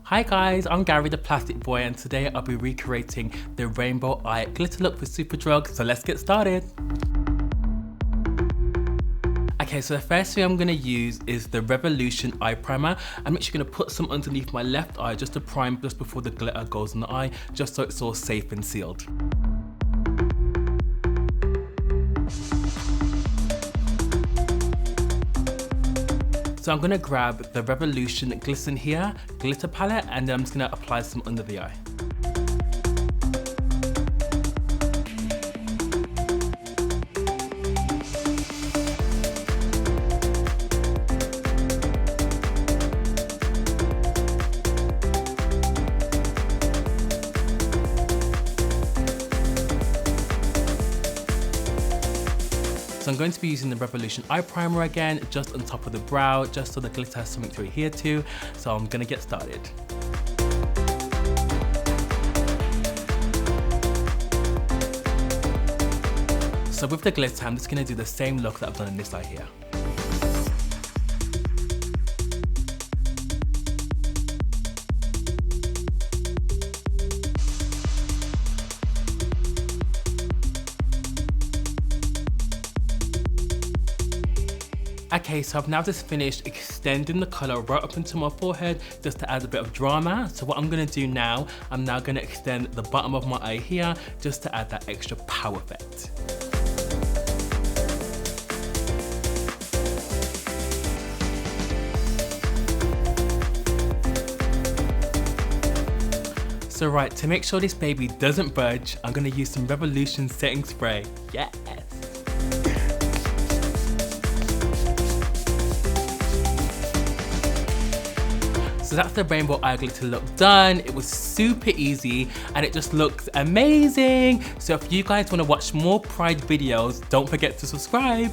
Hi guys, I'm Gary the Plastic Boy and today I'll be recreating the rainbow eye glitter look with Superdrug, so let's get started. Okay, so the first thing I'm going to use is the Revolution Eye Primer. I'm actually going to put some underneath my left eye just to prime just before the glitter goes in the eye, just so it's all safe and sealed. So I'm going to grab the Revolution Glisten here, glitter palette, and then I'm just going to apply some under the eye. So I'm going to be using the Revolution Eye Primer again, just on top of the brow, just so the glitter has something to adhere to. So I'm going to get started. So with the glitter, I'm just going to do the same look that I've done in this eye here. Okay, so I've now just finished extending the colour right up into my forehead just to add a bit of drama. So what I'm going to do now, I'm now going to extend the bottom of my eye here just to add that extra power effect. So right, to make sure this baby doesn't budge, I'm going to use some Revolution setting spray. Yes! So that's the rainbow eye glitter look done. It was super easy and it just looks amazing. So if you guys want to watch more Pride videos, don't forget to subscribe.